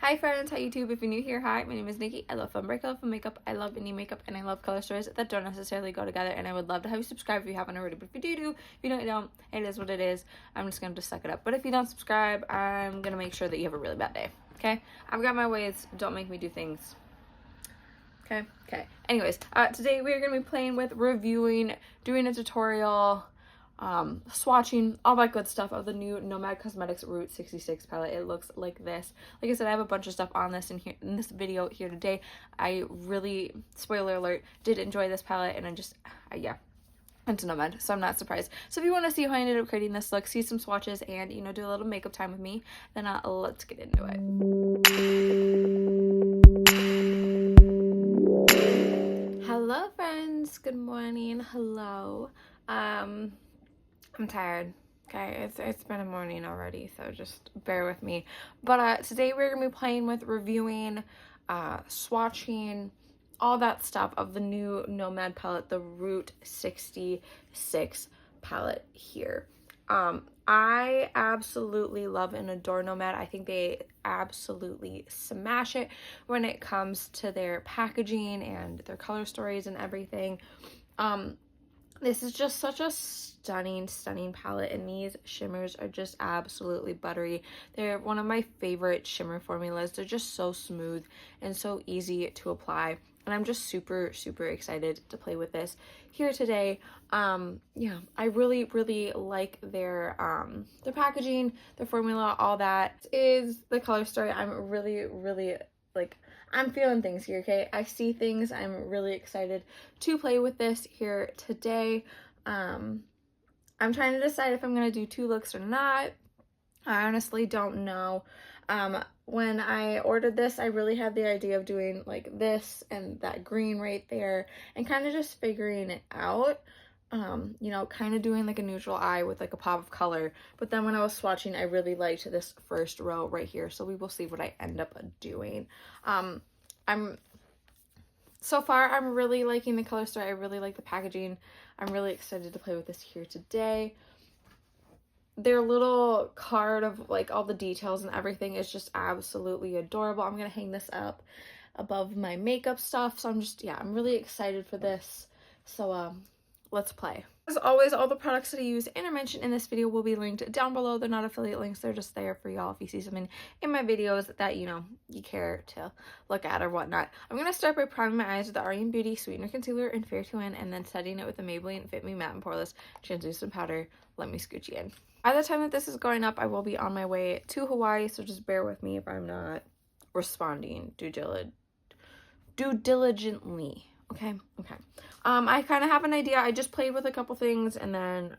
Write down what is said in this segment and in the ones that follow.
Hi friends, hi YouTube. If you're new here, hi, my name is Nikki. I love fun break, I love fun makeup, I love indie makeup, and I love color stories that don't necessarily go together, and I would love to have you subscribe if you haven't already, but if you do, if you don't, you don't, it is what it is. I'm just gonna suck it up. But if you don't subscribe, I'm gonna make sure that you have a really bad day, okay? I've got my ways, don't make me do things. Okay. Anyways, today we're gonna be playing with reviewing, doing a tutorial, swatching, all that good stuff of the new Nomad Cosmetics Route 66 palette. It looks like this. Like I said, I have a bunch of stuff on this in this video here today. I really, spoiler alert, did enjoy this palette, and yeah, into Nomad, so I'm not surprised. So if you want to see how I ended up creating this look, see some swatches, and you know, do a little makeup time with me, then let's get into it. Hello friends, good morning. Hello. I'm tired. Okay, it's been a morning already, so just bear with me. But today we're gonna be playing with reviewing, swatching, all that stuff of the new Nomad palette, the Route 66 palette here. I absolutely love and adore Nomad. I think they absolutely smash it when it comes to their packaging and their color stories and everything. This is just such a stunning palette, and these shimmers are just absolutely buttery. They're one of my favorite shimmer formulas. They're just so smooth and so easy to apply, and I'm just super excited to play with this here today. Yeah, I really like their packaging, their formula, all that. Is the color story. I'm really like, I'm feeling things here, okay? I see things. I'm really excited to play with this here today. I'm trying to decide if I'm going to do two looks or not. I honestly don't know. When I ordered this, I really had the idea of doing like this and that green right there and kind of just figuring it out. You know, kind of doing like a neutral eye with like a pop of color. But then when I was swatching, I really liked this first row right here. So we will see what I end up doing. So far, I'm really liking the color story. I really like the packaging. I'm really excited to play with this here today. Their little card of like all the details and everything is just absolutely adorable. I'm going to hang this up above my makeup stuff. So I'm really excited for this. So, let's play. As always, all the products that I use and are mentioned in this video will be linked down below. They're not affiliate links. They're just there for y'all if you see something in my videos that, you know, you care to look at or whatnot. I'm going to start by priming my eyes with the Aryan Beauty Sweetener Concealer in Fair to Win, and then setting it with the Maybelline Fit Me Matte and Poreless Translucent Powder. Let me scooch you in. By the time that this is going up, I will be on my way to Hawaii, so just bear with me if I'm not responding due diligently. Okay. I kind of have an idea. I just played with a couple things and then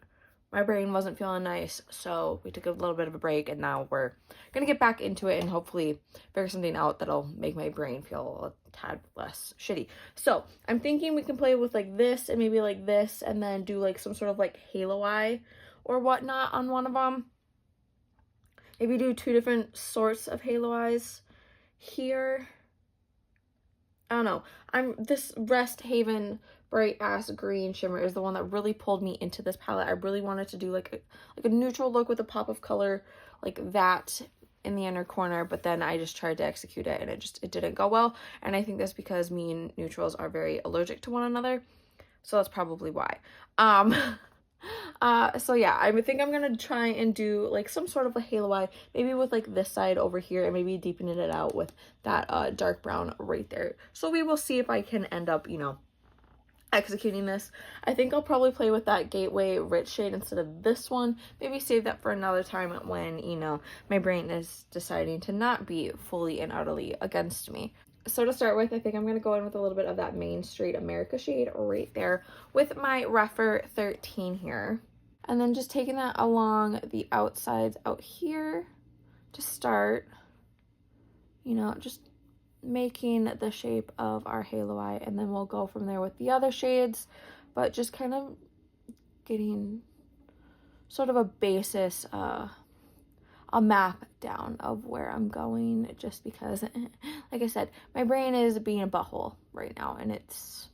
my brain wasn't feeling nice, so we took a little bit of a break, and now we're gonna get back into it and hopefully figure something out that'll make my brain feel a tad less shitty. So I'm thinking we can play with like this and maybe like this, and then do like some sort of like halo eye or whatnot on one of them. Maybe do two different sorts of halo eyes here. I don't know. This Rest Haven Bright Ass Green shimmer is the one that really pulled me into this palette. I really wanted to do like a neutral look with a pop of color like that in the inner corner, but then I just tried to execute it and it didn't go well. And I think that's because me and neutrals are very allergic to one another, so that's probably why. So yeah, I think I'm gonna try and do like some sort of a halo eye, maybe with like this side over here, and maybe deepening it out with that dark brown right there. So we will see if I can end up, you know, executing this. I think I'll probably play with that Gateway Rich shade instead of this one. Maybe save that for another time when, you know, my brain is deciding to not be fully and utterly against me. So to start with, I think I'm going to go in with a little bit of that Main Street America shade right there with my Refer 13 here. And then just taking that along the outsides out here to start, you know, just making the shape of our halo eye, and then we'll go from there with the other shades, but just kind of getting sort of a basis, a map down of where I'm going, just because, like I said, my brain is being a butthole right now, and it's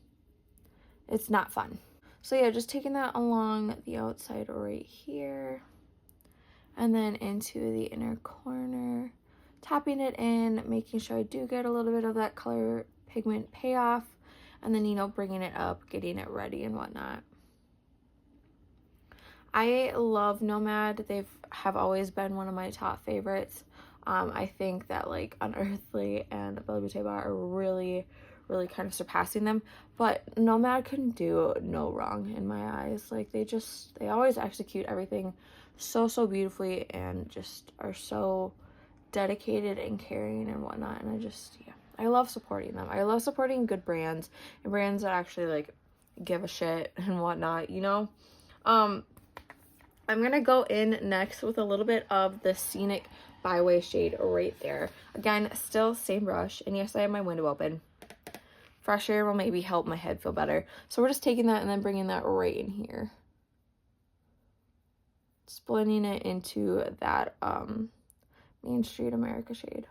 not fun. So yeah, just taking that along the outside right here, and then into the inner corner, tapping it in, making sure I do get a little bit of that color pigment payoff, and then, you know, bringing it up, getting it ready and whatnot. I love Nomad. They have always been one of my top favorites. I think that like Unearthly and Bella Beauté Bar are really kind of surpassing them, but Nomad can do no wrong in my eyes. Like they always execute everything so beautifully and just are so dedicated and caring and whatnot, and yeah, I love supporting them. I love supporting good brands and brands that actually like give a shit and whatnot, you know. I'm gonna go in next with a little bit of the Scenic Byway shade right there. Again, still same brush, and yes, I have my window open. Fresh air will maybe help my head feel better. So we're just taking that and then bringing that right in here. Just blending it into that Main Street America shade.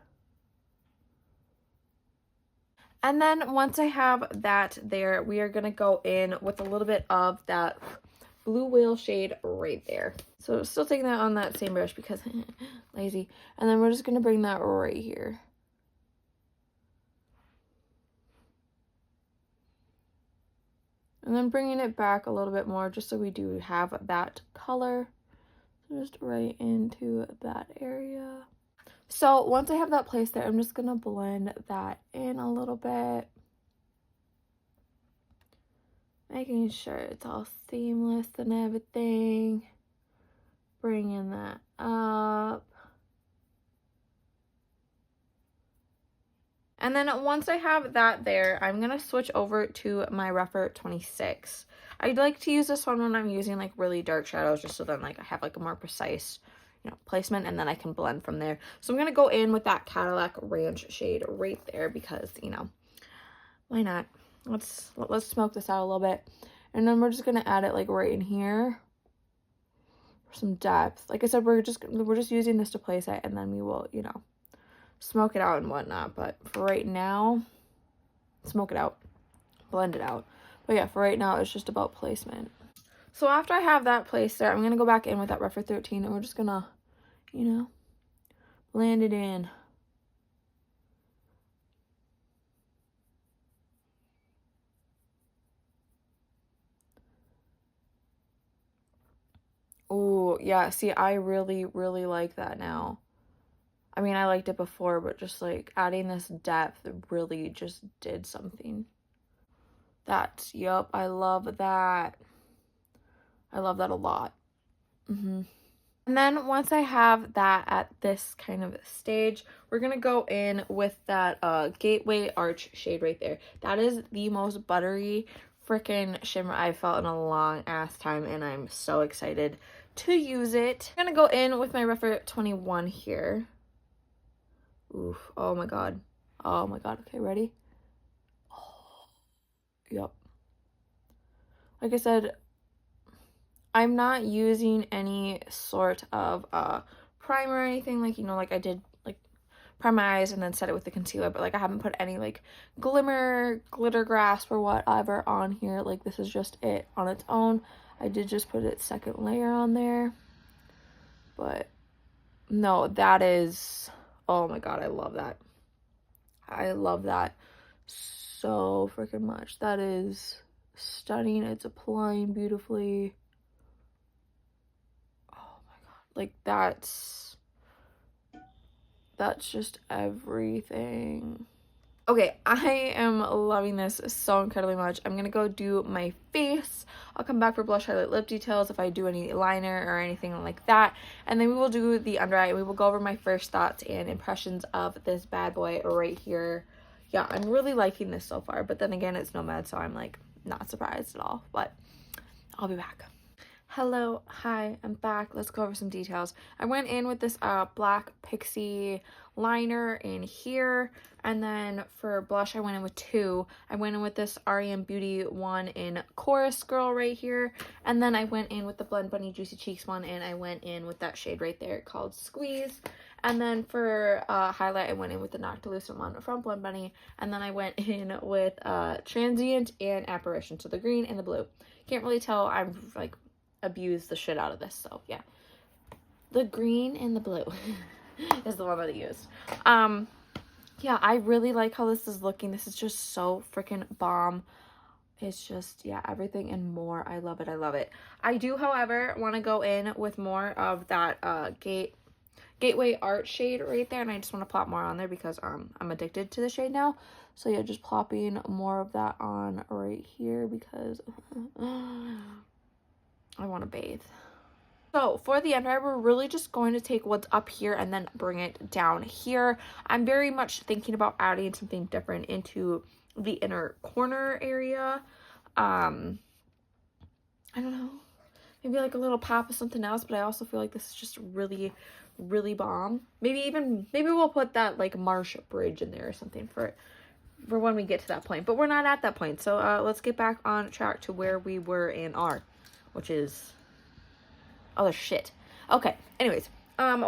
And then once I have that there, we are gonna go in with a little bit of that Blue Whale shade right there. So still taking that on that same brush because lazy. And then we're just gonna bring that right here. And then bringing it back a little bit more just so we do have that color. So just right into that area. So once I have that placed there, I'm just gonna blend that in a little bit. Making sure it's all seamless and everything. Bringing that up. And then once I have that there, I'm going to switch over to my Rephr 26. I'd like to use this one when I'm using like really dark shadows, just so then like I have like a more precise, you know, placement, and then I can blend from there. So I'm going to go in with that Cadillac Ranch shade right there because, you know, why not? Let's smoke this out a little bit. And then we're just going to add it like right in here for some depth. Like I said, we're just using this to place it, and then we will, you know, smoke it out and whatnot. But for right now, smoke it out, blend it out. But yeah, for right now, it's just about placement. So after I have that placed there, I'm going to go back in with that Rephr 13, and we're just going to, you know, blend it in. Oh, yeah, see, I really like that now. I mean, I liked it before, but just like adding this depth really just did something. Yup, I love that. I love that a lot. And then once I have that at this kind of stage, we're going to go in with that Gateway Arch shade right there. That is the most buttery freaking shimmer I've felt in a long ass time, and I'm so excited to use it. I'm going to go in with my Rephr 21 here. Oof, oh my god. Oh my god. Okay, ready? Oh, yep. Like I said, I'm not using any sort of primer or anything, like, you know, like I did, like, prime my eyes and then set it with the concealer, but like I haven't put any like glitter grasp or whatever on here. Like this is just it on its own. I did just put its second layer on there, but no, that is, oh my god, I love that. I love that so freaking much. That is stunning. It's applying beautifully. Oh my god, like that's just everything. Okay, I am loving this so incredibly much. I'm gonna go do my face. I'll come back for blush, highlight, lip details if I do any liner or anything like that, and then we will do the under eye. We will go over my first thoughts and impressions of this bad boy right here. Yeah, I'm really liking this so far, but then again, it's Nomad, so I'm like not surprised at all, but I'll be back. Hello, hi, I'm back. Let's go over some details. I went in with this black Pixie liner in here, and then for blush I went in with two. I went in with this REM Beauty one in Chorus Girl right here, and then I went in with the Blend Bunny Juicy Cheeks one, and I went in with that shade right there called Squeeze. And then for highlight, I went in with the Noctilucent one from Blend Bunny, and then I went in with Transient and Apparition, so the green and the blue. Can't really tell, I'm like abuse the shit out of this, so yeah, the green and the blue. is the one that I used. Yeah, I really like how this is looking. This is just so freaking bomb. It's just, yeah, everything and more. I love it. I love it. I do, however, want to go in with more of that Gateway Art shade right there. And I just want to plop more on there because I'm addicted to the shade now. So, yeah, just plopping more of that on right here because I want to bathe. So for the under eye, we're really just going to take what's up here and then bring it down here. I'm very much thinking about adding something different into the inner corner area. I don't know, maybe like a little pop of something else, but I also feel like this is just really, really bomb. Maybe we'll put that like marsh bridge in there or something for when we get to that point, but we're not at that point. So let's get back on track to where we were and are, which is other shit. Okay, anyways,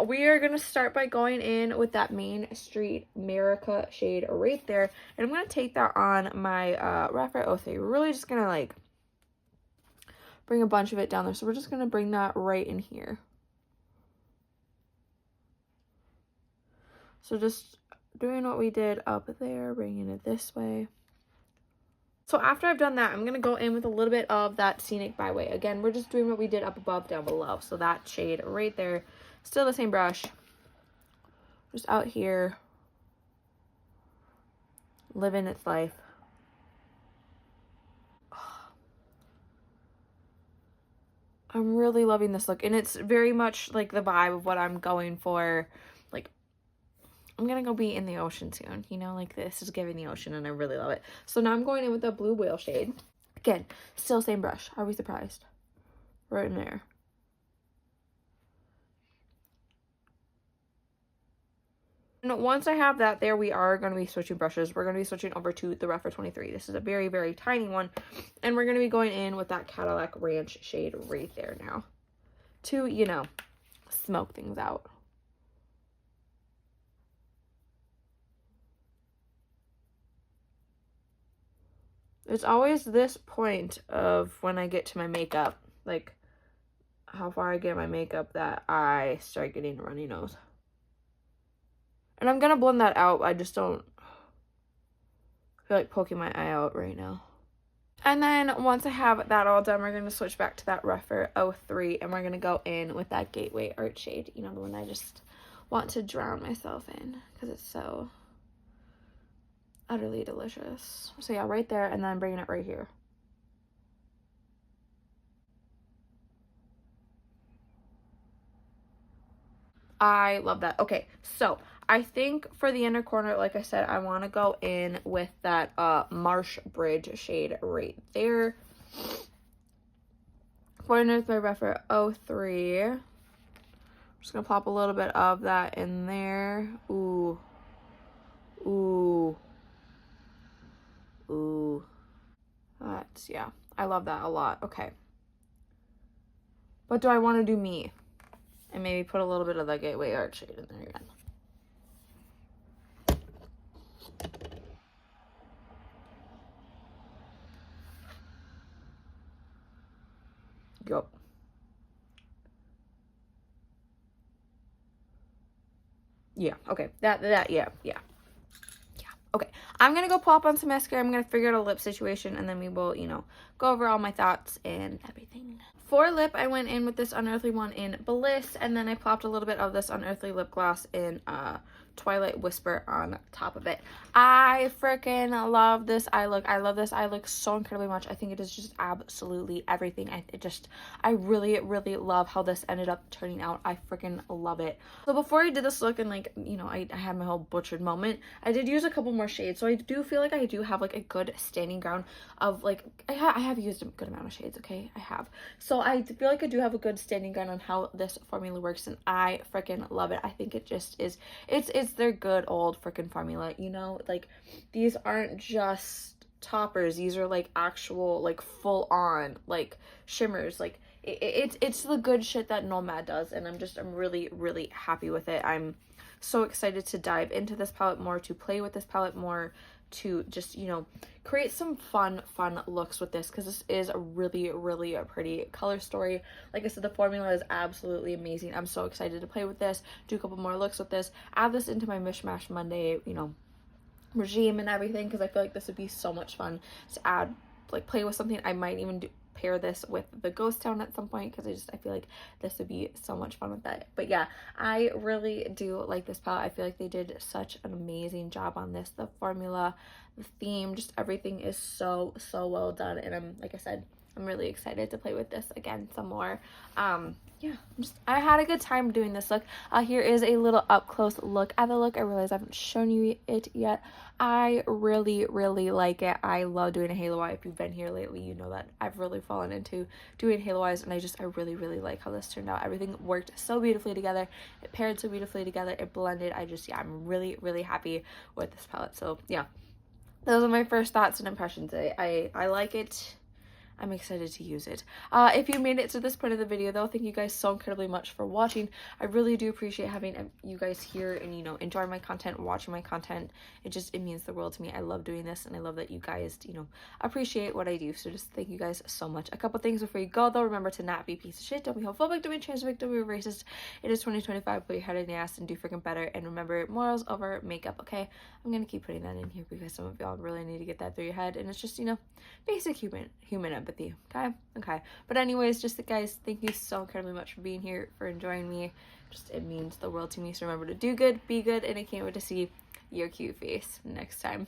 we are gonna start by going in with that Main Street America shade right there, and I'm gonna take that on my Raphael 03. We're really just gonna like bring a bunch of it down there, so we're just gonna bring that right in here. So just doing what we did up there, bringing it this way. So after I've done that, I'm going to go in with a little bit of that Scenic Byway. Again, we're just doing what we did up above, down below. So that shade right there, still the same brush. Just out here, living its life. I'm really loving this look. And it's very much like the vibe of what I'm going for. Like, I'm going to go be in the ocean soon. You know, like this is giving the ocean and I really love it. So now I'm going in with the Blue Whale shade. Again, still same brush. Are we surprised? Right in there. And once I have that there, we are going to be switching brushes. We're going to be switching over to the Rephr 23. This is a very, very tiny one. And we're going to be going in with that Cadillac Ranch shade right there now. To, you know, smoke things out. It's always this point of when I get to my makeup, like how far I get my makeup, that I start getting a runny nose. And I'm going to blend that out. I just don't feel like poking my eye out right now. And then once I have that all done, we're going to switch back to that Rephr 03 and we're going to go in with that Gateway Art shade. You know, the one I just want to drown myself in because it's so utterly delicious. So yeah, right there, and then bringing it right here. I love that. Okay, so I think for the inner corner, like I said, I want to go in with that Marsh Bridge shade right there. Going in with my Rephr 03. I'm just going to pop a little bit of that in there. Ooh. Ooh. Ooh. That's, yeah. I love that a lot. Okay. But do I want to do me? And maybe put a little bit of that Gateway Art shade in there again. Go. Yeah, okay. Yeah. Okay, I'm going to go pop on some mascara. I'm going to figure out a lip situation, and then we will, you know, go over all my thoughts and everything. For lip, I went in with this Unearthly one in Bliss, and then I plopped a little bit of this Unearthly lip gloss in Twilight Whisper on top of it. I freaking love this eye look. I love this eye look so incredibly much. I think it is just absolutely everything. I really, really love how this ended up turning out. I freaking love it. So before I did this look and, like, you know, I had my whole butchered moment, I did use a couple more shades. So I do feel like I do have, like, a good standing ground of, like, I have used a good amount of shades, okay? I have. So I feel like I do have a good standing ground on how this formula works, and I freaking love it. I think it just is, it's their good old freaking formula, you know? Like, these aren't just toppers. These are, like, actual, like, full-on, like, shimmers. Like, it's the good shit that Nomad does, and I'm really, really happy with it. I'm so excited to dive into this palette more, to play with this palette more, to just, you know, create some fun looks with this, because this is a really a pretty color story. Like I said, the formula is absolutely amazing. I'm so excited to play with this, do a couple more looks with this, add this into my Mishmash Monday, you know, regime and everything, because I feel like this would be so much fun to add, like play with something. I might even pair this with the Ghost Town at some point, because I feel like this would be so much fun with that. But yeah, I really do like this palette. I feel like they did such an amazing job on this. The formula, the theme, just everything is so well done, and I'm, like I said, I'm really excited to play with this again some more. Yeah, I had a good time doing this look. Here is a little up close look at the look. I realize I haven't shown you it yet. I really like it. I love doing a halo eye. If you've been here lately, you know that I've really fallen into doing halo eyes, and I really like how this turned out. Everything worked so beautifully together. It paired so beautifully together. It blended. Yeah, I'm really happy with this palette. So yeah, those are my first thoughts and impressions. I like it. I'm excited to use it. If you made it to this point of the video, though, thank you guys so incredibly much for watching. I really do appreciate having you guys here and, you know, enjoy my content, watching my content. It means the world to me. I love doing this, and I love that you guys, you know, appreciate what I do. So just thank you guys so much. A couple things before you go, though. Remember to not be a piece of shit. Don't be homophobic. Don't be transphobic. Don't be racist. It is 2025. Put your head in the ass and do freaking better. And remember, morals over makeup, okay? I'm gonna keep putting that in here because some of y'all really need to get that through your head, and it's just, you know, basic human empathy. Okay, but anyways, just guys, thank you so incredibly much for being here, for enjoying me. It means the world to me. So remember to do good, be good, and I can't wait to see your cute face next time.